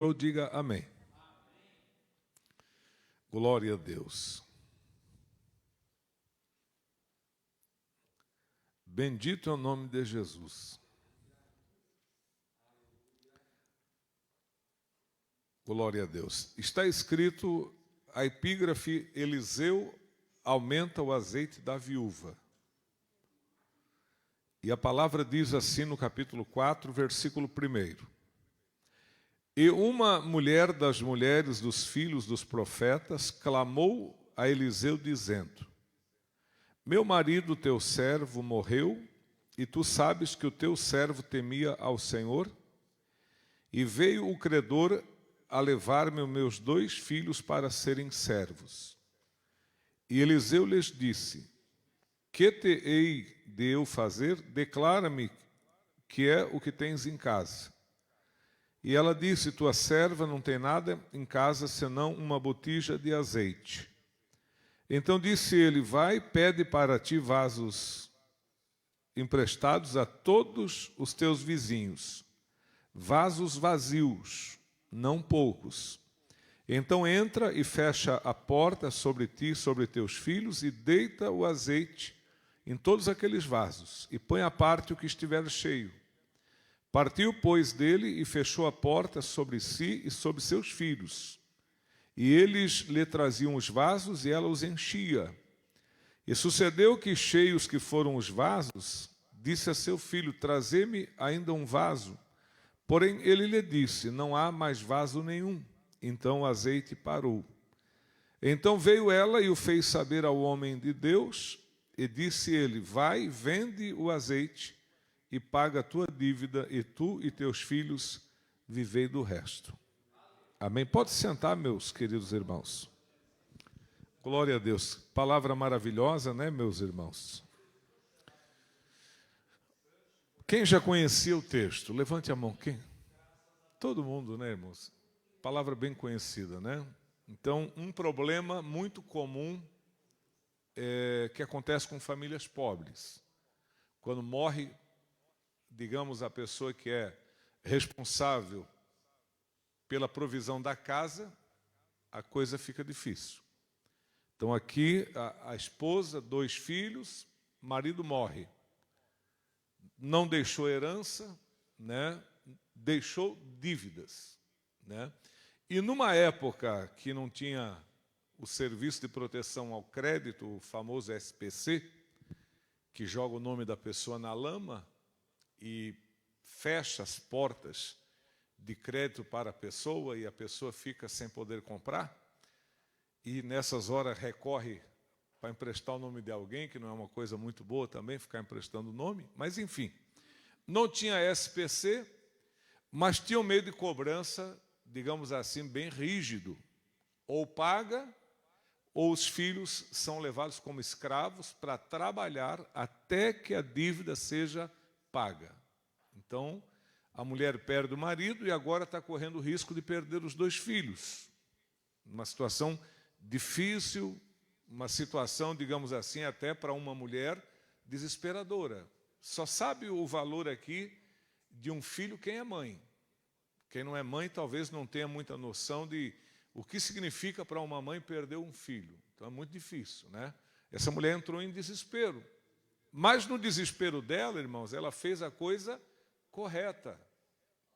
Eu diga amém. Glória a Deus. Bendito é o nome de Jesus. Glória a Deus. Está escrito a epígrafe: Eliseu aumenta o azeite da viúva. E a palavra diz assim no capítulo 4, versículo 1. E uma mulher das mulheres dos filhos dos profetas clamou a Eliseu dizendo: Meu marido, teu servo, morreu, e tu sabes que o teu servo temia ao Senhor, e veio o credor a levar-me os meus 2 filhos para serem servos. E Eliseu lhes disse: Que te hei de eu fazer? Declara-me que é o que tens em casa. E ela disse: Tua serva não tem nada em casa senão uma botija de azeite. Então disse ele: Vai, pede para ti vasos emprestados a todos os teus vizinhos, vasos vazios, não poucos. Então entra e fecha a porta sobre ti e sobre teus filhos, e deita o azeite em todos aqueles vasos, e põe à parte o que estiver cheio. Partiu, pois, dele e fechou a porta sobre si e sobre seus filhos. E eles lhe traziam os vasos e ela os enchia. E sucedeu que, cheios que foram os vasos, disse a seu filho: Trazei-me ainda um vaso. Porém ele lhe disse: Não há mais vaso nenhum. Então o azeite parou. Então veio ela e o fez saber ao homem de Deus, e disse ele: Vai, vende o azeite e paga a tua dívida, e tu e teus filhos vivei do resto. Amém? Pode sentar, meus queridos irmãos. Glória a Deus. Palavra maravilhosa, né, meus irmãos? Quem já conhecia o texto? Levante a mão. Quem? Todo mundo, né, irmãos? Palavra bem conhecida, né? Então, um problema muito comum que acontece com famílias pobres. Quando morre, digamos, a pessoa que é responsável pela provisão da casa, a coisa fica difícil. Então aqui a esposa, 2 filhos, marido morre. Não deixou herança, né? Deixou dívidas, né? E numa época que não tinha o serviço de proteção ao crédito, o famoso SPC, que joga o nome da pessoa na lama e fecha as portas de crédito para a pessoa, e a pessoa fica sem poder comprar, e nessas horas recorre para emprestar o nome de alguém, que não é uma coisa muito boa também, ficar emprestando o nome, mas enfim, não tinha SPC, mas tinha um meio de cobrança, digamos assim, bem rígido: ou paga, ou os filhos são levados como escravos para trabalhar até que a dívida seja paga. Então, a mulher perde o marido e agora está correndo o risco de perder os 2 filhos. Uma situação difícil, uma situação, digamos assim, até para uma mulher desesperadora. Só sabe o valor aqui de um filho quem é mãe. Quem não é mãe talvez não tenha muita noção de o que significa para uma mãe perder um filho. Então é muito difícil, né? Essa mulher entrou em desespero. Mas no desespero dela, irmãos, ela fez a coisa correta.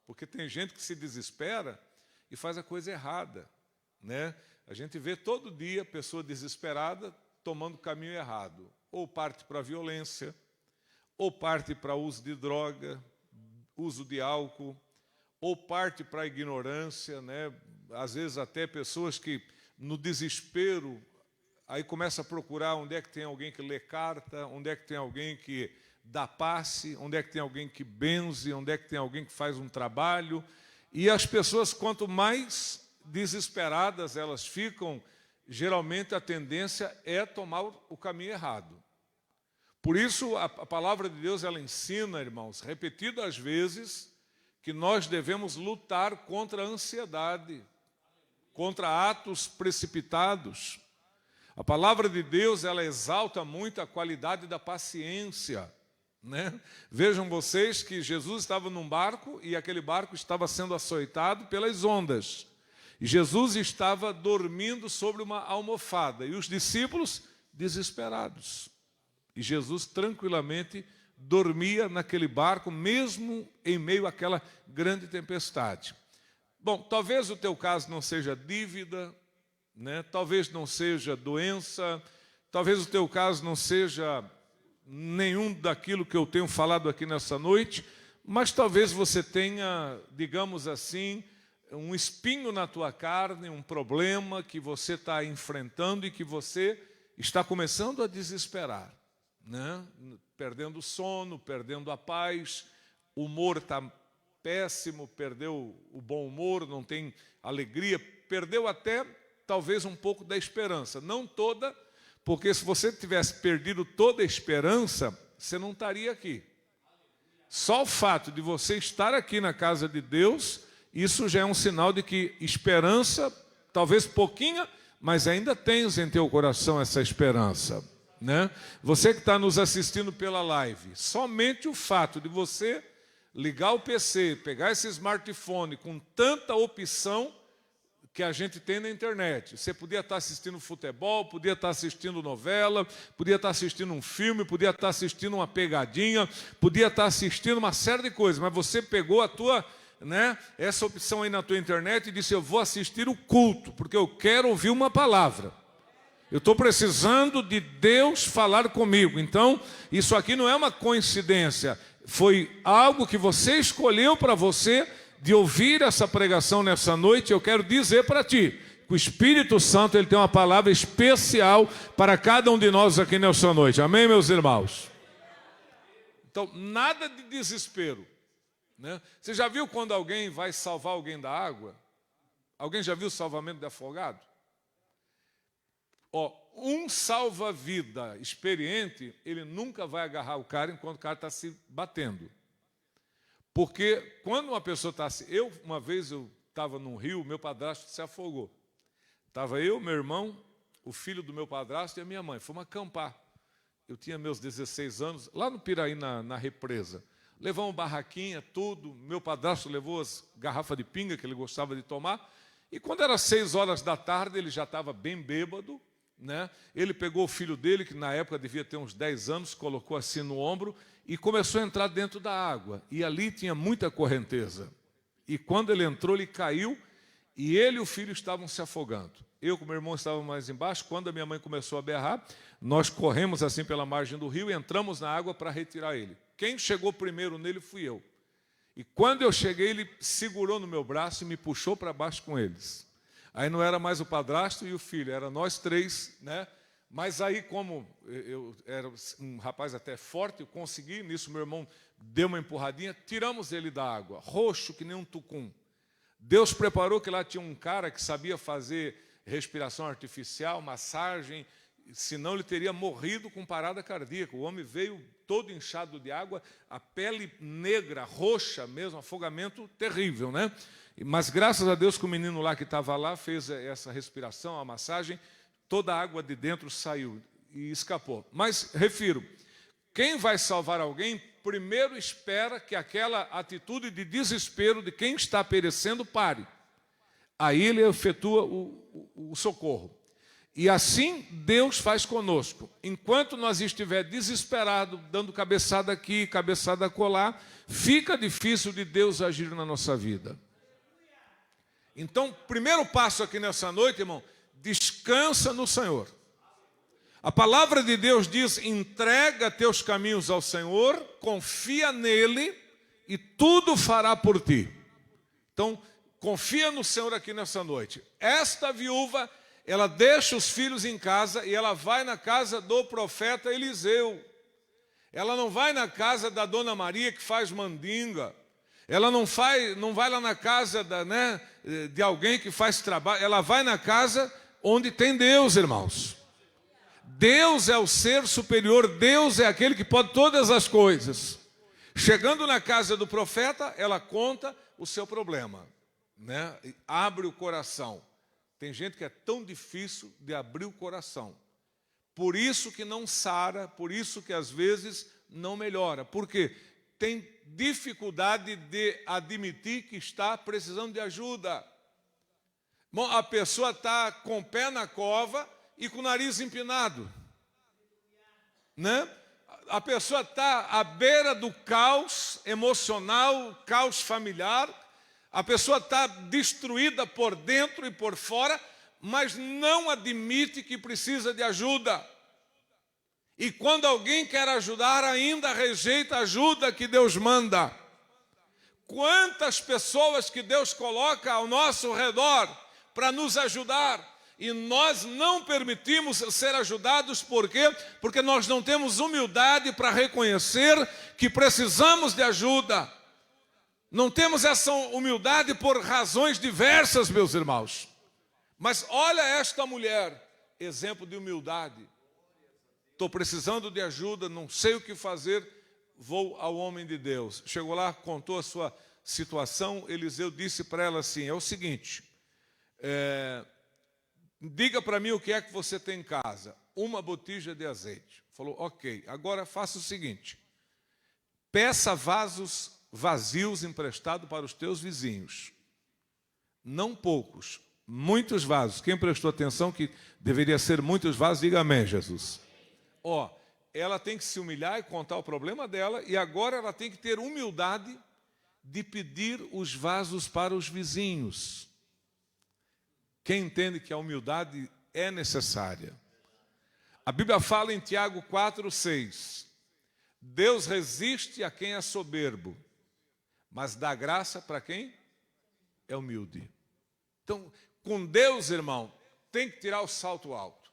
Porque tem gente que se desespera e faz a coisa errada, né? A gente vê todo dia pessoa desesperada tomando o caminho errado. Ou parte para a violência, ou parte para o uso de droga, uso de álcool, ou parte para a ignorância, né? Às vezes até pessoas que no desespero aí começa a procurar onde é que tem alguém que lê carta, onde é que tem alguém que dá passe, onde é que tem alguém que benze, onde é que tem alguém que faz um trabalho. E as pessoas, quanto mais desesperadas elas ficam, geralmente a tendência é tomar o caminho errado. Por isso a palavra de Deus, ela ensina, irmãos, repetidas vezes, que nós devemos lutar contra a ansiedade, contra atos precipitados. A palavra de Deus, ela exalta muito a qualidade da paciência, né? Vejam vocês que Jesus estava num barco e aquele barco estava sendo açoitado pelas ondas. E Jesus estava dormindo sobre uma almofada e os discípulos desesperados. E Jesus tranquilamente dormia naquele barco, mesmo em meio àquela grande tempestade. Bom, talvez o teu caso não seja dívida, né? Talvez não seja doença, talvez o teu caso não seja nenhum daquilo que eu tenho falado aqui nessa noite, mas talvez você tenha, digamos assim, um espinho na tua carne, um problema que você está enfrentando e que você está começando a desesperar, né? Perdendo o sono, perdendo a paz, o humor está péssimo, perdeu o bom humor, não tem alegria, perdeu até talvez um pouco da esperança, não toda, porque se você tivesse perdido toda a esperança, você não estaria aqui. Só o fato de você estar aqui na casa de Deus, isso já é um sinal de que esperança, talvez pouquinha, mas ainda tens em teu coração essa esperança, né? Você que está nos assistindo pela live, somente o fato de você ligar o PC, pegar esse smartphone com tanta opção que a gente tem na internet. Você podia estar assistindo futebol, podia estar assistindo novela, podia estar assistindo um filme, podia estar assistindo uma pegadinha, podia estar assistindo uma série de coisas, mas você pegou a tua, né, essa opção aí na tua internet e disse: eu vou assistir o culto, porque eu quero ouvir uma palavra. Eu estou precisando de Deus falar comigo. Então, isso aqui não é uma coincidência. Foi algo que você escolheu para você, de ouvir essa pregação nessa noite. Eu quero dizer para ti que o Espírito Santo ele tem uma palavra especial para cada um de nós aqui nessa noite. Amém, meus irmãos? Então, nada de desespero, né? Você já viu quando alguém vai salvar alguém da água? Alguém já viu o salvamento de afogado? Ó, um salva-vida experiente, ele nunca vai agarrar o cara enquanto o cara está se batendo. Porque quando uma pessoa está assim... Uma vez eu estava num rio, meu padrasto se afogou. Estava eu, meu irmão, o filho do meu padrasto e a minha mãe. Fomos acampar. Eu tinha meus 16 anos, lá no Piraí, na represa. Levamos barraquinha, tudo. Meu padrasto levou as garrafas de pinga que ele gostava de tomar. E quando era 6 horas da tarde, ele já estava bem bêbado, né? Ele pegou o filho dele, que na época devia ter uns 10 anos, colocou assim no ombro e começou a entrar dentro da água. E ali tinha muita correnteza. E quando ele entrou, ele caiu e ele e o filho estavam se afogando. Eu com meu irmão estávamos mais embaixo. Quando a minha mãe começou a berrar, nós corremos assim pela margem do rio e entramos na água para retirar ele. Quem chegou primeiro nele fui eu. E quando eu cheguei, ele segurou no meu braço e me puxou para baixo com eles. Aí não era mais o padrasto e o filho, era nós três, né? Mas aí, como eu era um rapaz até forte, eu consegui, nisso meu irmão deu uma empurradinha, tiramos ele da água, roxo que nem um tucum. Deus preparou que lá tinha um cara que sabia fazer respiração artificial, massagem, senão ele teria morrido com parada cardíaca. O homem veio todo inchado de água, a pele negra, roxa mesmo, afogamento terrível, né? Mas graças a Deus que o menino lá que estava lá fez essa respiração, a massagem, toda a água de dentro saiu e escapou. Mas, refiro, quem vai salvar alguém, primeiro espera que aquela atitude de desespero de quem está perecendo pare. Aí ele efetua o socorro. E assim Deus faz conosco. Enquanto nós estiver desesperado, dando cabeçada aqui, cabeçada acolá, fica difícil de Deus agir na nossa vida. Então, primeiro passo aqui nessa noite, irmão, descansa no Senhor. A palavra de Deus diz: entrega teus caminhos ao Senhor, confia nele e tudo fará por ti. Então, confia no Senhor aqui nessa noite. Esta viúva, ela deixa os filhos em casa e ela vai na casa do profeta Eliseu. Ela não vai na casa da dona Maria que faz mandinga. Ela não vai lá na casa de alguém que faz trabalho. Ela vai na casa onde tem Deus, irmãos. Deus é o ser superior. Deus é aquele que pode todas as coisas. Chegando na casa do profeta, ela conta o seu problema, né? E abre o coração. Tem gente que é tão difícil de abrir o coração. Por isso que não sara, por isso que às vezes não melhora. Por quê? Tem dificuldade de admitir que está precisando de ajuda. Bom, a pessoa está com o pé na cova e com o nariz empinado, né? A pessoa está à beira do caos emocional, caos familiar, a pessoa está destruída por dentro e por fora, mas não admite que precisa de ajuda. E quando alguém quer ajudar, ainda rejeita a ajuda que Deus manda. Quantas pessoas que Deus coloca ao nosso redor para nos ajudar, e nós não permitimos ser ajudados, por quê? Porque nós não temos humildade para reconhecer que precisamos de ajuda. Não temos essa humildade por razões diversas, meus irmãos. Mas olha esta mulher, exemplo de humildade. Estou precisando de ajuda, não sei o que fazer, vou ao homem de Deus. Chegou lá, contou a sua situação, Eliseu disse para ela assim, é o seguinte, diga para mim o que é que você tem em casa. Uma botija de azeite. Falou, ok, agora faça o seguinte, peça vasos vazios emprestados para os teus vizinhos. Não poucos, muitos vasos. Quem prestou atenção que deveria ser muitos vasos, diga amém, Jesus. Ela tem que se humilhar e contar o problema dela, e agora ela tem que ter humildade de pedir os vasos para os vizinhos. Quem entende que a humildade é necessária? A Bíblia fala em Tiago 4:6. Deus resiste a quem é soberbo, mas dá graça para quem é humilde. Então, com Deus, irmão, tem que tirar o salto alto.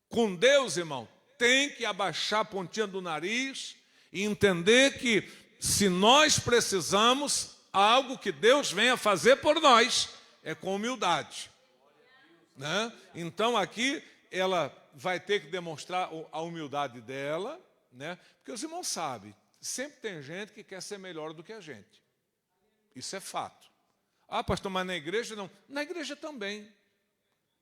Com Deus, irmão, tem que abaixar a pontinha do nariz e entender que se nós precisamos, algo que Deus venha fazer por nós, é com humildade. Né? Então aqui ela vai ter que demonstrar a humildade dela, né? Porque os irmãos sabem, sempre tem gente que quer ser melhor do que a gente. Isso é fato. Ah, pastor, mas na igreja não. Na igreja também.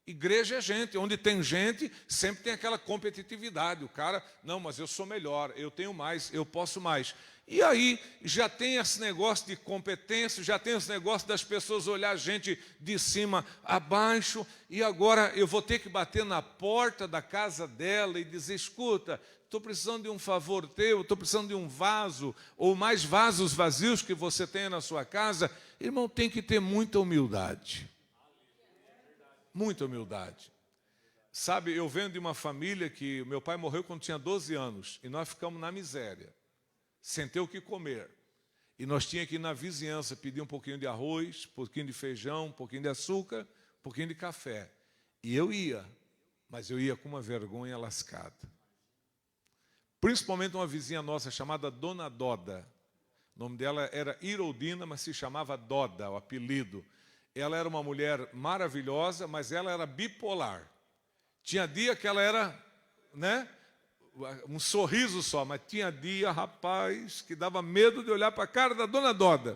Igreja é gente, onde tem gente, sempre tem aquela competitividade. O cara, não, mas eu sou melhor, eu tenho mais, eu posso mais. E aí já tem esse negócio de competência, já tem esse negócio das pessoas olhar a gente de cima a baixo, e agora eu vou ter que bater na porta da casa dela e dizer, escuta, estou precisando de um favor teu, estou precisando de um vaso, ou mais vasos vazios que você tenha na sua casa. Irmão, tem que ter muita humildade. Muita humildade. Sabe, eu venho de uma família que meu pai morreu quando tinha 12 anos, e nós ficamos na miséria, sem ter o que comer. E nós tínhamos que ir na vizinhança pedir um pouquinho de arroz, um pouquinho de feijão, um pouquinho de açúcar, um pouquinho de café. E eu ia, mas eu ia com uma vergonha lascada. Principalmente uma vizinha nossa chamada Dona Doda. O nome dela era Iroldina, mas se chamava Doda, o apelido. Ela era uma mulher maravilhosa, mas ela era bipolar. Tinha dia que ela era, né, um sorriso só, mas tinha dia, rapaz, que dava medo de olhar para a cara da Dona Doda.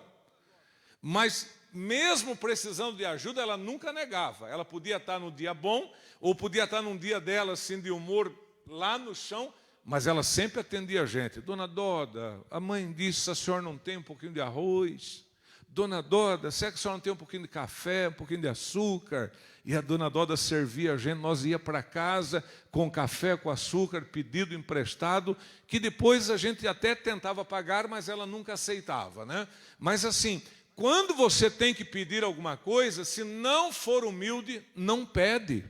Mas mesmo precisando de ajuda, ela nunca negava. Ela podia estar no dia bom, ou podia estar num dia dela, assim, de humor lá no chão, mas ela sempre atendia a gente. Dona Doda, a mãe disse, se a senhora não tem um pouquinho de arroz... Dona Doda, será que a senhora não tem um pouquinho de café, um pouquinho de açúcar? E a Dona Doda servia a gente, nós ia para casa com café, com açúcar, pedido emprestado, que depois a gente até tentava pagar, mas ela nunca aceitava, né? Mas assim, quando você tem que pedir alguma coisa, se não for humilde, não pede.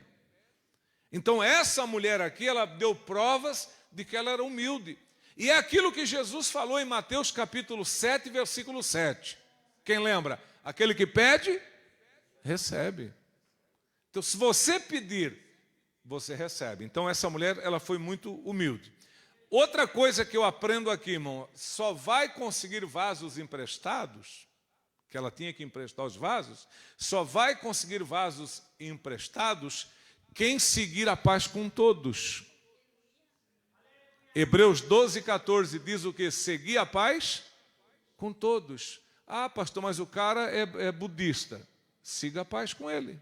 Então essa mulher aqui, ela deu provas de que ela era humilde. E é aquilo que Jesus falou em Mateus capítulo 7, versículo 7. Quem lembra? Aquele que pede, recebe. Então, se você pedir, você recebe. Então, essa mulher, ela foi muito humilde. Outra coisa que eu aprendo aqui, irmão, só vai conseguir vasos emprestados, que ela tinha que emprestar os vasos, só vai conseguir vasos emprestados quem seguir a paz com todos. Hebreus 12, 14 diz o quê? Seguir a paz com todos. Ah, pastor, mas o cara é budista. Siga a paz com ele.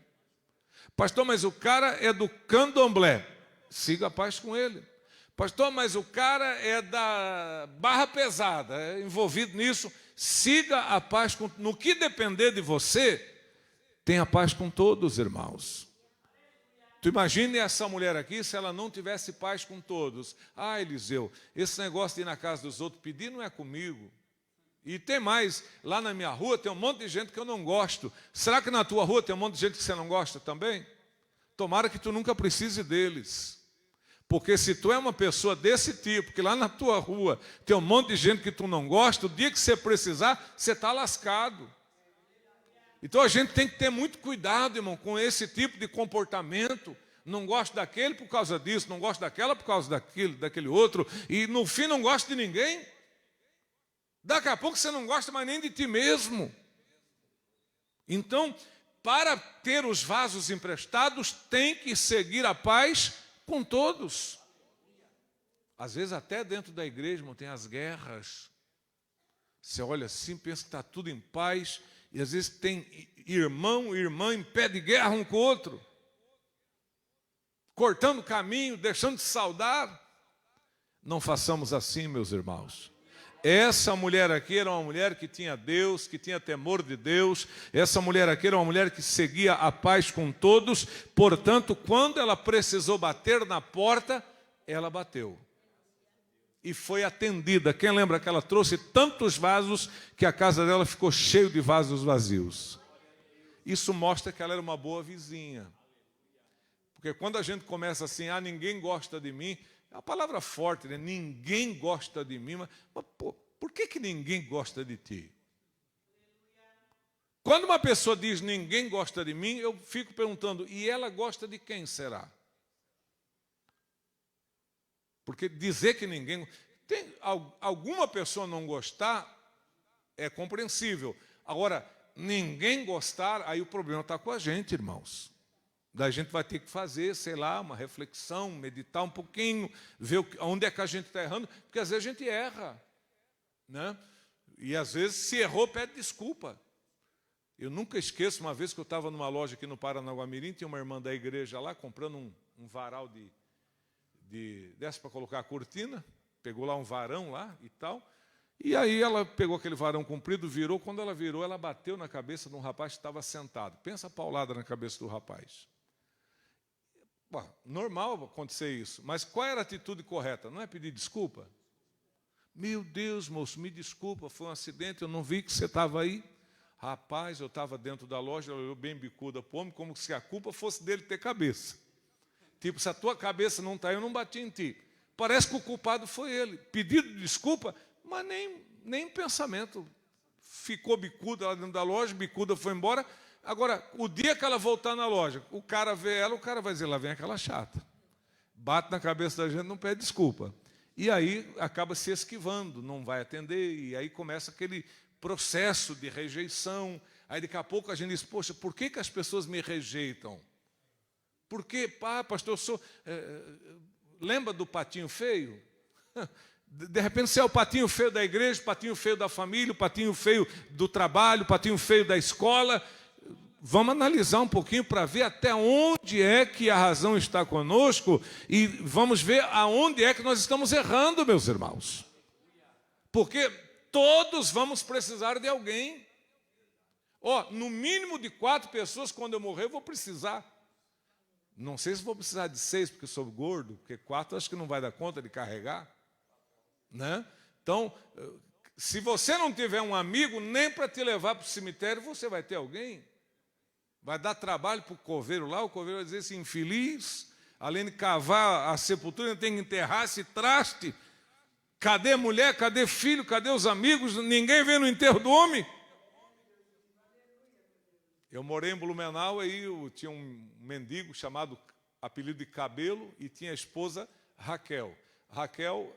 Pastor, mas o cara é do candomblé. Siga a paz com ele. Pastor, mas o cara é da barra pesada, é envolvido nisso. Siga a paz, no que depender de você, tenha paz com todos, irmãos. Tu imagine essa mulher aqui, se ela não tivesse paz com todos. Ah, Eliseu, esse negócio de ir na casa dos outros pedir não é comigo. E tem mais, lá na minha rua tem um monte de gente que eu não gosto. Será que na tua rua tem um monte de gente que você não gosta também? Tomara que tu nunca precise deles. Porque se tu é uma pessoa desse tipo, que lá na tua rua tem um monte de gente que tu não gosta, o dia que você precisar, você está lascado. Então a gente tem que ter muito cuidado, irmão, com esse tipo de comportamento. Não gosto daquele por causa disso, não gosto daquela por causa daquele outro, e no fim não gosto de ninguém. Daqui a pouco você não gosta mais nem de ti mesmo. Então, para ter os vasos emprestados, tem que seguir a paz com todos. Às vezes até dentro da igreja, irmão, tem as guerras. Você olha assim, pensa que está tudo em paz, e às vezes tem irmão e irmã em pé de guerra um com o outro, cortando caminho, deixando de saudar. Não façamos assim, meus irmãos. Essa mulher aqui era uma mulher que tinha Deus, que tinha temor de Deus. Essa mulher aqui era uma mulher que seguia a paz com todos. Portanto, quando ela precisou bater na porta, ela bateu. E foi atendida. Quem lembra que ela trouxe tantos vasos que a casa dela ficou cheia de vasos vazios? Isso mostra que ela era uma boa vizinha. Porque quando a gente começa assim, ninguém gosta de mim, é uma palavra forte, né? Ninguém gosta de mim, mas por que ninguém gosta de ti? Quando uma pessoa diz ninguém gosta de mim, eu fico perguntando, e ela gosta de quem será? Porque dizer que ninguém... Tem alguma pessoa não gostar, é compreensível. Agora, ninguém gostar, aí o problema está com a gente, irmãos. Daí a gente vai ter que fazer, sei lá, uma reflexão, meditar um pouquinho, ver onde é que a gente está errando, porque às vezes a gente erra, né? E às vezes, se errou, pede desculpa. Eu nunca esqueço, uma vez que eu estava numa loja aqui no Paranaguamirim, tinha uma irmã da igreja lá, comprando um varal desse para colocar a cortina, pegou lá um varão lá e tal, e aí ela pegou aquele varão comprido, virou, quando ela virou, ela bateu na cabeça de um rapaz que estava sentado. Pensa a paulada na cabeça do rapaz. Bom, normal acontecer isso, mas qual era a atitude correta? Não é pedir desculpa? Meu Deus, moço, me desculpa, foi um acidente, eu não vi que você estava aí. Rapaz, eu estava dentro da loja, ela olhou bem bicuda para o homem, como se a culpa fosse dele ter cabeça. Tipo, se a tua cabeça não está aí, eu não bati em ti. Parece que o culpado foi ele. Pedido de desculpa, mas nem pensamento. Ficou bicuda lá dentro da loja, bicuda foi embora. Agora, o dia que ela voltar na loja, o cara vê ela, o cara vai dizer, lá vem aquela chata. Bate na cabeça da gente, não pede desculpa. E aí acaba se esquivando, não vai atender, e aí começa aquele processo de rejeição. Aí daqui a pouco a gente diz, poxa, por que as pessoas me rejeitam? Porque, pastor, eu sou... lembra do patinho feio? De repente você é o patinho feio da igreja, o patinho feio da família, o patinho feio do trabalho, o patinho feio da escola. Vamos analisar um pouquinho para ver até onde é que a razão está conosco e vamos ver aonde é que nós estamos errando, meus irmãos. Porque todos vamos precisar de alguém. No mínimo de 4 pessoas, quando eu morrer, eu vou precisar. Não sei se vou precisar de 6, porque sou gordo, porque 4 acho que não vai dar conta de carregar. Né? Então, se você não tiver um amigo, nem para te levar para o cemitério, você vai ter alguém. Vai dar trabalho para o coveiro lá, o coveiro vai dizer assim, infeliz, além de cavar a sepultura, tem que enterrar esse traste. Cadê mulher, cadê filho, cadê os amigos? Ninguém vem no enterro do homem. Eu morei em Blumenau, aí eu tinha um mendigo chamado, apelido de Cabelo, e tinha a esposa Raquel. Raquel,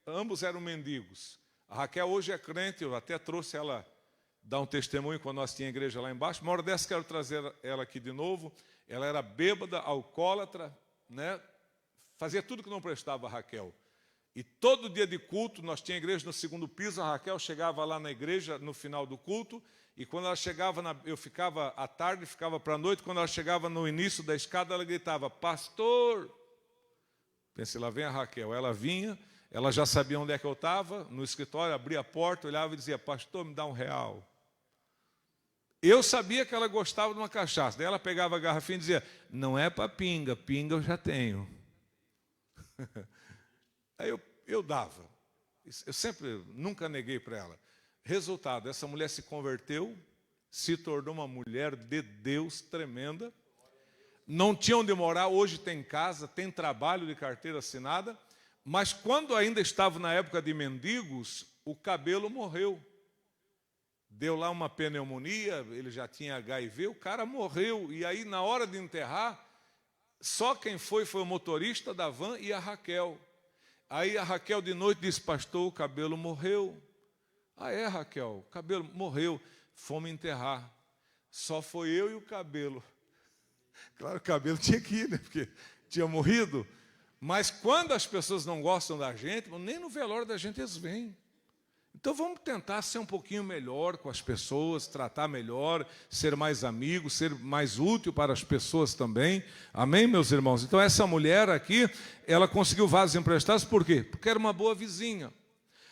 ambos eram mendigos. A Raquel hoje é crente, eu até trouxe ela dar um testemunho quando nós tínhamos igreja lá embaixo. Uma hora dessa quero trazer ela aqui de novo. Ela era bêbada, alcoólatra, né? Fazia tudo que não prestava a Raquel. E todo dia de culto, nós tínhamos igreja no 2º piso, a Raquel chegava lá na igreja no final do culto, e quando ela chegava, eu ficava à tarde, ficava para a noite, quando ela chegava no início da escada, ela gritava, pastor, Pensei, lá vem a Raquel. Ela vinha, ela já sabia onde é que eu estava, no escritório, abria a porta, olhava e dizia, pastor, me dá R$1. Eu sabia que ela gostava de uma cachaça. Daí ela pegava a garrafinha e dizia, não é para pinga, pinga eu já tenho. Aí eu dava. Eu sempre, nunca neguei para ela. Resultado, essa mulher se converteu, se tornou uma mulher de Deus tremenda. Não tinha onde morar, hoje tem casa, tem trabalho de carteira assinada. Mas quando ainda estava na época de mendigos, o cabelo morreu. Deu lá uma pneumonia, ele já tinha HIV, o cara morreu. E aí, na hora de enterrar, só quem foi o motorista da van e a Raquel. Aí a Raquel de noite disse, pastor, o cabelo morreu. Ah, é, Raquel, o cabelo morreu. Fomos enterrar. Só foi eu e o cabelo. Claro, o cabelo tinha que ir, né? Porque tinha morrido. Mas quando as pessoas não gostam da gente, nem no velório da gente eles vêm. Então vamos tentar ser um pouquinho melhor com as pessoas, tratar melhor, ser mais amigo, ser mais útil para as pessoas também. Amém, meus irmãos? Então essa mulher aqui, ela conseguiu vasos emprestados, por quê? Porque era uma boa vizinha.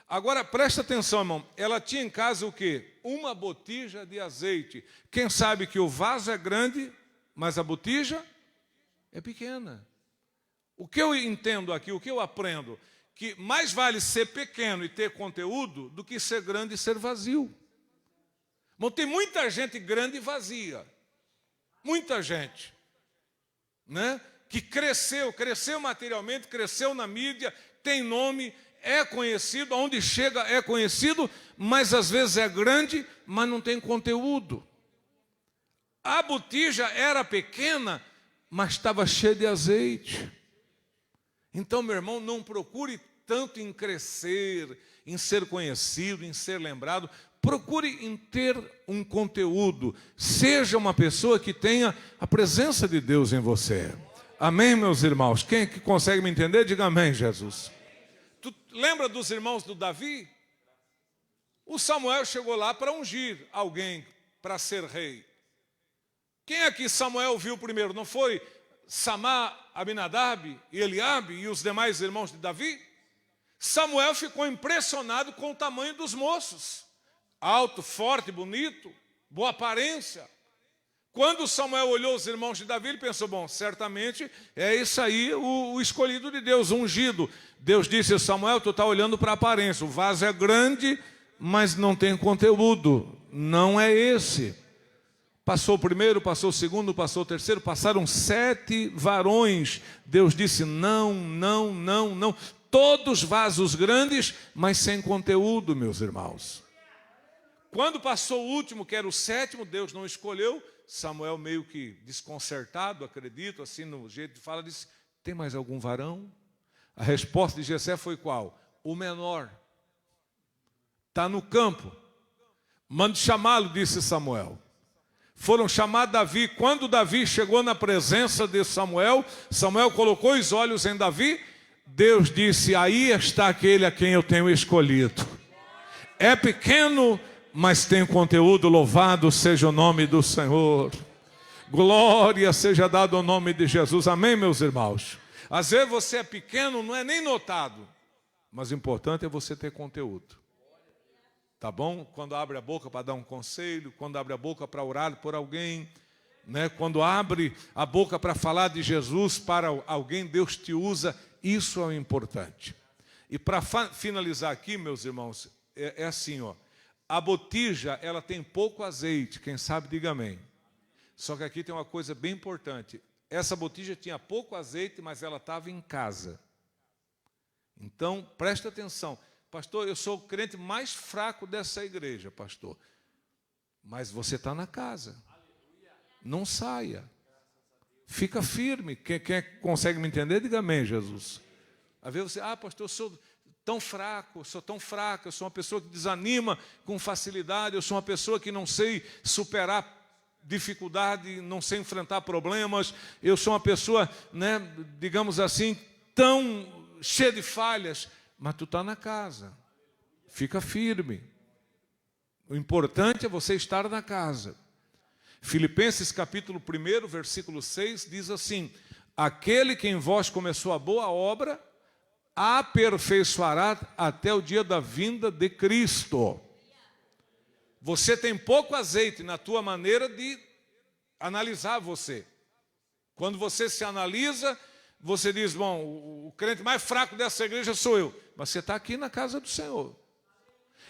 Agora, presta atenção, irmão, ela tinha em casa o quê? Uma botija de azeite. Quem sabe que o vaso é grande, mas a botija é pequena. O que eu entendo aqui, o que eu aprendo? Que mais vale ser pequeno e ter conteúdo do que ser grande e ser vazio. Mas tem muita gente grande e vazia. Muita gente, né? Que cresceu materialmente, cresceu na mídia, tem nome, é conhecido, onde chega é conhecido, mas às vezes é grande, mas não tem conteúdo. A botija era pequena, mas estava cheia de azeite. Então, meu irmão, não procure tanto em crescer, em ser conhecido, em ser lembrado. Procure em ter um conteúdo. Seja uma pessoa que tenha a presença de Deus em você. Amém, meus irmãos? Quem que consegue me entender? Diga amém, Jesus. Tu lembra dos irmãos do Davi? O Samuel chegou lá para ungir alguém para ser rei. Quem aqui Samuel viu primeiro? Não foi Samá, Abinadab e Eliabe e os demais irmãos de Davi? Samuel ficou impressionado com o tamanho dos moços. Alto, forte, bonito, boa aparência. Quando Samuel olhou os irmãos de Davi, ele pensou, bom, certamente é isso aí o escolhido de Deus, o ungido. Deus disse, Samuel, tu está olhando para a aparência. O vaso é grande, mas não tem conteúdo. Não é esse. Passou o primeiro, passou o segundo, passou o terceiro, passaram 7 varões. Deus disse, não, não, não, não. Todos vasos grandes, mas sem conteúdo, meus irmãos. Quando passou o último, que era o 7º, Deus não escolheu. Samuel meio que desconcertado, acredito, assim no jeito de falar, disse, tem mais algum varão? A resposta de Jessé foi qual? O menor. Está no campo. Mande chamá-lo, disse Samuel. Foram chamar Davi. Quando Davi chegou na presença de Samuel, Samuel colocou os olhos em Davi. Deus disse, aí está aquele a quem eu tenho escolhido. É pequeno, mas tem conteúdo. Louvado seja o nome do Senhor. Glória seja dada ao nome de Jesus. Amém, meus irmãos? Às vezes você é pequeno, não é nem notado. Mas o importante é você ter conteúdo. Tá bom? Quando abre a boca para dar um conselho, quando abre a boca para orar por alguém, né? Quando abre a boca para falar de Jesus para alguém, Deus te usa, isso é o importante. E para finalizar aqui, meus irmãos, é assim, ó. A botija, ela tem pouco azeite, quem sabe diga amém. Só que aqui tem uma coisa bem importante. Essa botija tinha pouco azeite, mas ela estava em casa. Então, presta atenção. Pastor, eu sou o crente mais fraco dessa igreja, pastor. Mas você está na casa. Não saia. Fica firme. Quem consegue me entender, diga amém, Jesus. Às vezes você, pastor, eu sou tão fraco, eu sou uma pessoa que desanima com facilidade, eu sou uma pessoa que não sei superar dificuldade, não sei enfrentar problemas, eu sou uma pessoa, né, digamos assim, tão cheia de falhas. Mas tu está na casa, fica firme. O importante é você estar na casa. Filipenses capítulo 1, versículo 6, diz assim, aquele que em vós começou a boa obra, aperfeiçoará até o dia da vinda de Cristo. Você tem pouco azeite na tua maneira de analisar você. Quando você se analisa, você diz, bom, o crente mais fraco dessa igreja sou eu. Mas você está aqui na casa do Senhor.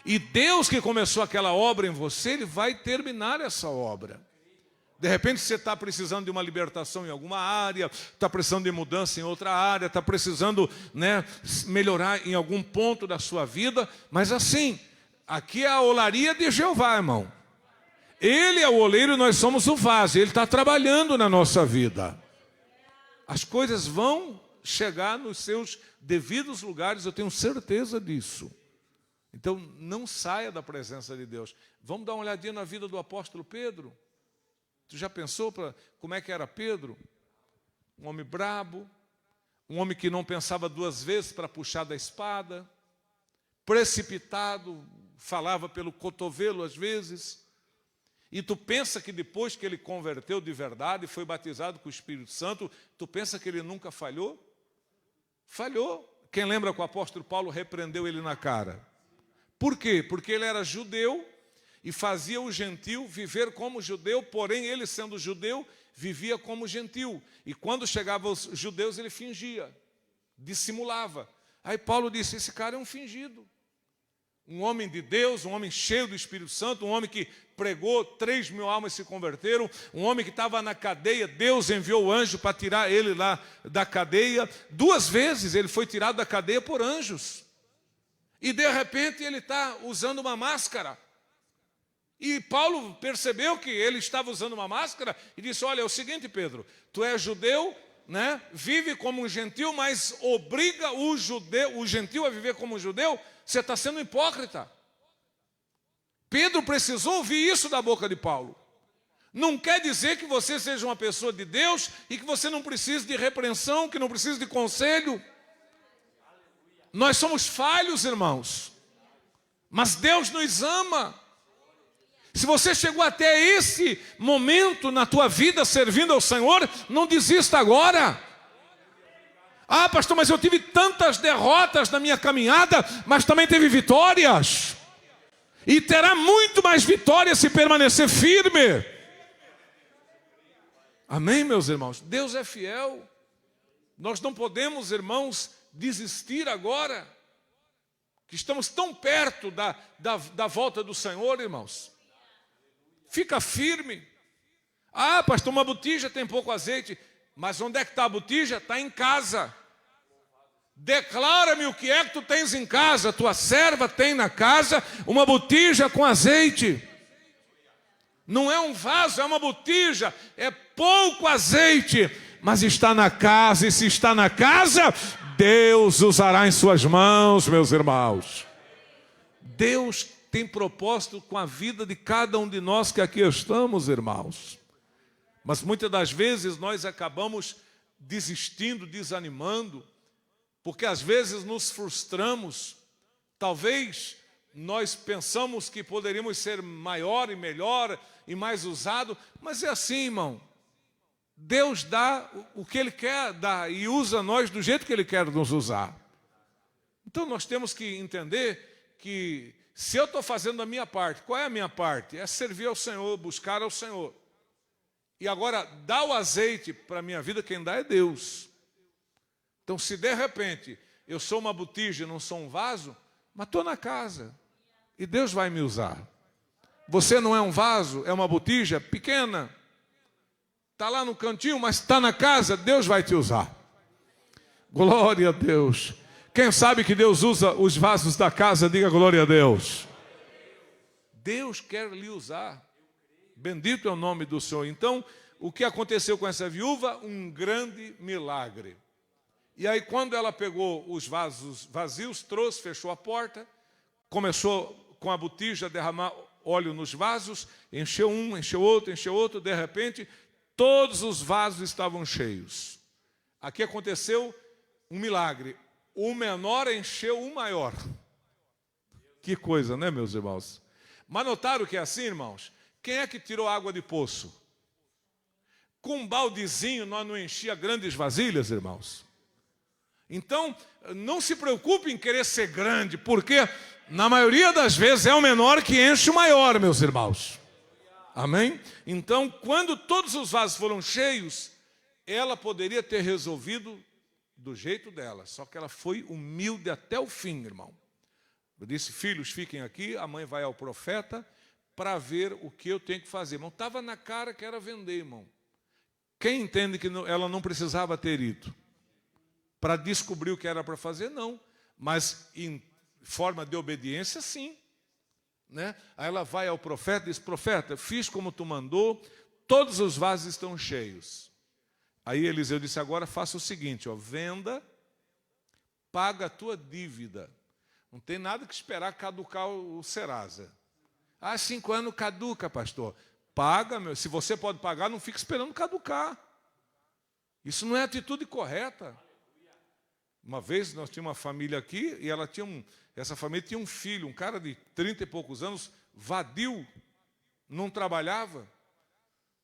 E Deus que começou aquela obra em você, Ele vai terminar essa obra. De repente você está precisando de uma libertação em alguma área, está precisando de mudança em outra área, está precisando, né, melhorar em algum ponto da sua vida. Mas assim, aqui é a olaria de Jeová, irmão. Ele é o oleiro e nós somos o vaso. Ele está trabalhando na nossa vida. As coisas vão chegar nos seus devidos lugares, eu tenho certeza disso. Então, não saia da presença de Deus. Vamos dar uma olhadinha na vida do apóstolo Pedro. Tu já pensou como é que era Pedro? Um homem brabo, um homem que não pensava duas vezes para puxar da espada, precipitado, falava pelo cotovelo às vezes. E tu pensa que depois que ele converteu de verdade, foi batizado com o Espírito Santo, tu pensa que ele nunca falhou? Falhou. Quem lembra que o apóstolo Paulo repreendeu ele na cara? Por quê? Porque ele era judeu e fazia o gentil viver como judeu, porém ele sendo judeu, vivia como gentil. E quando chegava os judeus ele fingia, dissimulava. Aí Paulo disse, esse cara é um fingido. Um homem de Deus, um homem cheio do Espírito Santo, um homem que pregou, 3.000 almas se converteram, um homem que estava na cadeia, Deus enviou o anjo para tirar ele lá da cadeia. 2 vezes ele foi tirado da cadeia por anjos. E de repente ele está usando uma máscara. E Paulo percebeu que ele estava usando uma máscara e disse, olha, é o seguinte, Pedro, tu és judeu, né? Vive como um gentil, mas obriga o gentil a viver como um judeu. Você está sendo hipócrita. Pedro precisou ouvir isso da boca de Paulo. Não quer dizer que você seja uma pessoa de Deus e que você não precise de repreensão, que não precise de conselho. Nós somos falhos, irmãos. Mas Deus nos ama. Se você chegou até esse momento na tua vida servindo ao Senhor, não desista agora. Ah, pastor, mas eu tive tantas derrotas na minha caminhada, mas também teve vitórias. E terá muito mais vitórias se permanecer firme. Amém, meus irmãos? Deus é fiel. Nós não podemos, irmãos, desistir agora, que estamos tão perto da volta do Senhor, irmãos. Fica firme. Ah, pastor, uma botija tem pouco azeite. Mas onde é que está a botija? Está em casa. Declara-me o que é que tu tens em casa. Tua serva tem na casa uma botija com azeite. Não é um vaso, é uma botija. É pouco azeite, mas está na casa. E se está na casa, Deus usará em suas mãos, meus irmãos. Deus tem propósito com a vida de cada um de nós que aqui estamos, irmãos. Mas muitas das vezes nós acabamos desistindo, desanimando, porque às vezes nos frustramos. Talvez nós pensamos que poderíamos ser maior e melhor e mais usado, mas é assim, irmão. Deus dá o que Ele quer dar e usa nós do jeito que Ele quer nos usar. Então nós temos que entender que se eu estou fazendo a minha parte, qual é a minha parte? É servir ao Senhor, buscar ao Senhor. E agora, dá o azeite para a minha vida, quem dá é Deus. Então, se de repente eu sou uma botija, não sou um vaso, mas estou na casa e Deus vai me usar. Você não é um vaso, é uma botija pequena. Está lá no cantinho, mas está na casa, Deus vai te usar. Glória a Deus. Quem sabe que Deus usa os vasos da casa, diga glória a Deus. Deus quer lhe usar. Bendito é o nome do Senhor. Então, o que aconteceu com essa viúva? Um grande milagre. E aí, quando ela pegou os vasos vazios, trouxe, fechou a porta, começou com a botija a derramar óleo nos vasos, encheu um, encheu outro, de repente, todos os vasos estavam cheios. Aqui aconteceu um milagre. O menor encheu o maior. Que coisa, né, meus irmãos? Mas notaram que é assim, irmãos? Quem é que tirou água de poço? Com um baldezinho nós não enchia grandes vasilhas, irmãos. Então, não se preocupe em querer ser grande, porque na maioria das vezes é o menor que enche o maior, meus irmãos. Amém? Então, quando todos os vasos foram cheios, ela poderia ter resolvido do jeito dela, só que ela foi humilde até o fim, irmão. Eu disse, filhos, fiquem aqui, a mãe vai ao profeta para ver o que eu tenho que fazer. Irmão, estava na cara que era vender, irmão. Quem entende que ela não precisava ter ido para descobrir o que era para fazer? Não. Mas em forma de obediência, sim. Né? Aí ela vai ao profeta e diz, profeta, fiz como tu mandou, todos os vasos estão cheios. Aí Eliseu disse, agora faça o seguinte, ó, venda, paga a tua dívida. Não tem nada que esperar caducar o Serasa. 5 anos caduca, pastor. Paga, meu. Se você pode pagar, não fica esperando caducar. Isso não é atitude correta. Uma vez nós tínhamos uma família aqui e essa família tinha um filho, um cara de 30 e poucos anos, vadio, não trabalhava.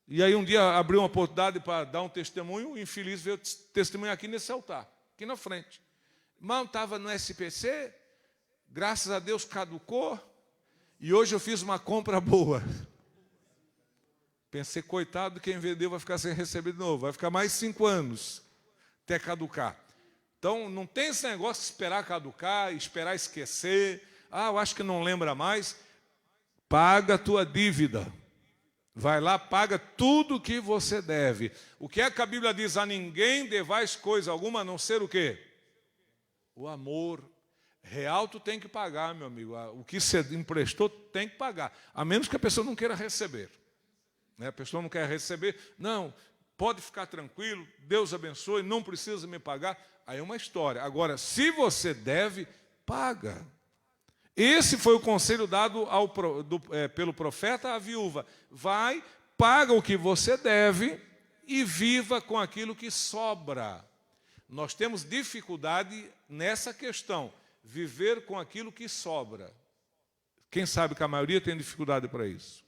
E aí um dia abriu uma oportunidade para dar um testemunho, o infeliz veio testemunhar aqui nesse altar, aqui na frente. Irmão, estava no SPC, graças a Deus caducou, e hoje eu fiz uma compra boa. Pensei, coitado, quem vendeu vai ficar sem receber de novo, vai ficar mais 5 anos até caducar. Então, não tem esse negócio de esperar caducar, esperar esquecer. Eu acho que não lembra mais. Paga a tua dívida. Vai lá, paga tudo o que você deve. O que é que a Bíblia diz? A ninguém devais coisa alguma, a não ser o quê? O amor. Real tu tem que pagar, meu amigo. O que você emprestou, tem que pagar. A menos que a pessoa não queira receber. A pessoa não quer receber. Não, pode ficar tranquilo, Deus abençoe, não precisa me pagar. Aí é uma história. Agora, se você deve, paga. Esse foi o conselho dado pelo profeta à viúva. Vai, paga o que você deve e viva com aquilo que sobra. Nós temos dificuldade nessa questão. Viver com aquilo que sobra. Quem sabe que a maioria tem dificuldade para isso?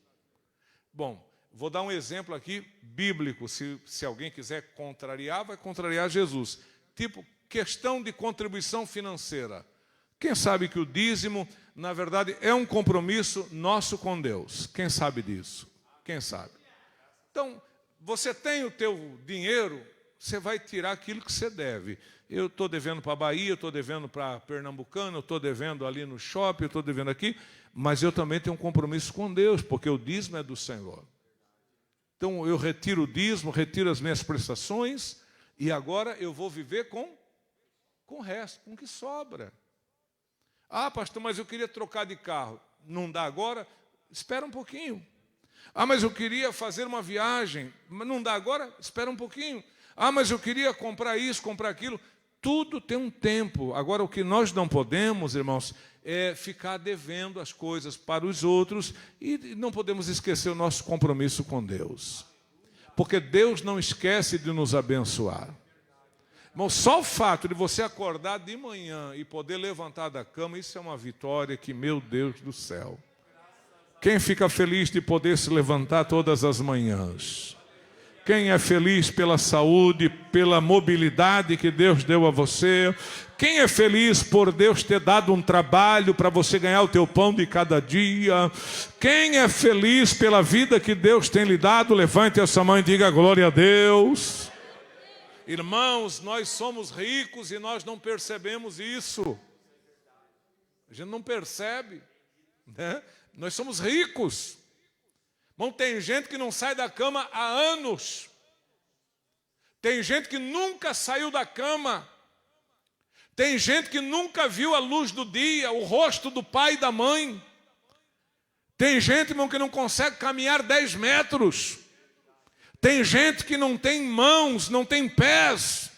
Bom, vou dar um exemplo aqui bíblico. Se alguém quiser contrariar, vai contrariar Jesus. Tipo, questão de contribuição financeira. Quem sabe que o dízimo, na verdade, é um compromisso nosso com Deus? Quem sabe disso? Quem sabe? Então, você tem o teu dinheiro, você vai tirar aquilo que você deve. Eu estou devendo para a Bahia, eu estou devendo para Pernambucano, eu estou devendo ali no shopping, eu estou devendo aqui, mas eu também tenho um compromisso com Deus, porque o dízimo é do Senhor. Então, eu retiro o dízimo, retiro as minhas prestações, e agora eu vou viver com o resto, com o que sobra. Pastor, mas eu queria trocar de carro. Não dá agora? Espera um pouquinho. Mas eu queria fazer uma viagem. Mas não dá agora? Espera um pouquinho. Mas eu queria comprar isso, comprar aquilo. Tudo tem um tempo. Agora, o que nós não podemos, irmãos, é ficar devendo as coisas para os outros e não podemos esquecer o nosso compromisso com Deus. Porque Deus não esquece de nos abençoar. Irmão, só o fato de você acordar de manhã e poder levantar da cama, isso é uma vitória que, meu Deus do céu. Quem fica feliz de poder se levantar todas as manhãs? Quem é feliz pela saúde, pela mobilidade que Deus deu a você? Quem é feliz por Deus ter dado um trabalho para você ganhar o teu pão de cada dia? Quem é feliz pela vida que Deus tem lhe dado? Levante essa mão e diga glória a Deus. Irmãos, nós somos ricos e nós não percebemos isso. A gente não percebe, né? Nós somos ricos. Bom, tem gente que não sai da cama há anos. Tem gente que nunca saiu da cama. Tem gente que nunca viu a luz do dia, o rosto do pai e da mãe. Tem gente, irmão, que não consegue caminhar 10 metros. Tem gente que não tem mãos, não tem pés.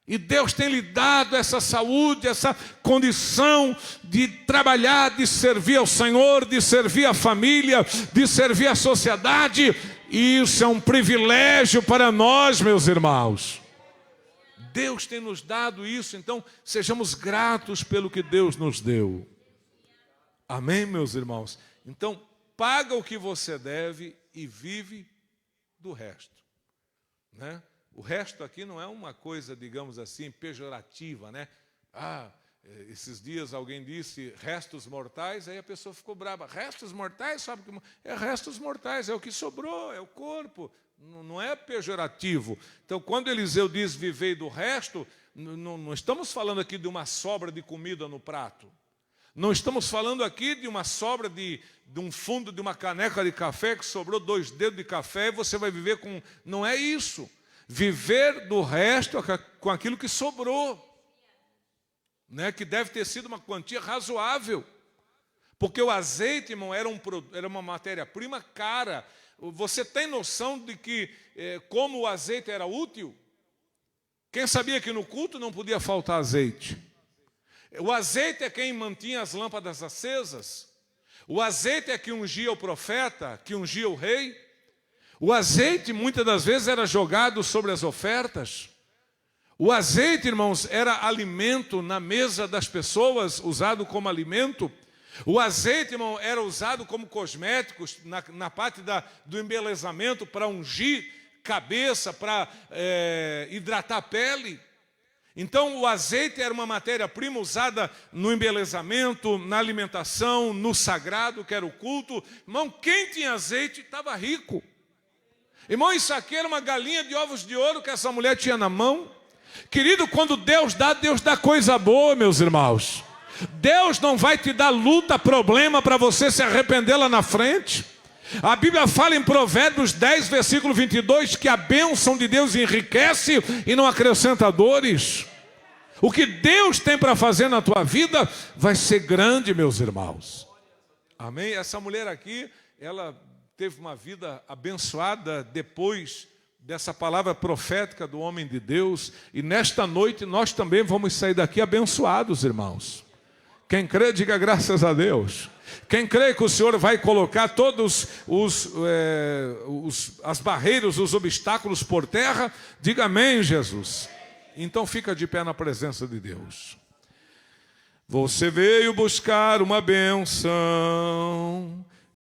E Deus tem lhe dado essa saúde, essa condição de trabalhar, de servir ao Senhor, de servir a família, de servir a sociedade. E isso é um privilégio para nós, meus irmãos. Deus tem nos dado isso, então sejamos gratos pelo que Deus nos deu. Amém, meus irmãos? Então, paga o que você deve e vive do resto. né? O resto aqui não é uma coisa, digamos assim, pejorativa, né? Esses dias alguém disse restos mortais, aí a pessoa ficou brava. Restos mortais, sabe que é restos mortais, é o que sobrou, é o corpo, não é pejorativo. Então, quando Eliseu diz vivei do resto, não estamos falando aqui de uma sobra de comida no prato. Não estamos falando aqui de uma sobra de um fundo de uma caneca de café que sobrou 2 dedos de café e você vai viver com... Não é isso. Viver do resto com aquilo que sobrou, né? Que deve ter sido uma quantia razoável. Porque o azeite, irmão, era uma matéria-prima cara. Você tem noção de que como o azeite era útil? Quem sabia que no culto não podia faltar azeite? O azeite é quem mantinha as lâmpadas acesas. O azeite é que ungia o profeta, que ungia o rei. O azeite, muitas das vezes, era jogado sobre as ofertas. O azeite, irmãos, era alimento na mesa das pessoas, usado como alimento. O azeite, irmão, era usado como cosméticos na parte do embelezamento para ungir cabeça, para hidratar a pele. Então, o azeite era uma matéria-prima usada no embelezamento, na alimentação, no sagrado, que era o culto. Irmão, quem tinha azeite estava rico. Irmão, isso aqui era uma galinha de ovos de ouro que essa mulher tinha na mão. Querido, quando Deus dá coisa boa, meus irmãos. Deus não vai te dar luta, problema para você se arrepender lá na frente. A Bíblia fala em Provérbios 10, versículo 22, que a bênção de Deus enriquece e não acrescenta dores. O que Deus tem para fazer na tua vida vai ser grande, meus irmãos. Amém? Essa mulher aqui, ela teve uma vida abençoada depois dessa palavra profética do homem de Deus. E nesta noite nós também vamos sair daqui abençoados, irmãos. Quem crê, diga graças a Deus. Quem crê que o Senhor vai colocar todos as barreiras, os obstáculos por terra, diga amém, Jesus. Então fica de pé na presença de Deus. Você veio buscar uma bênção,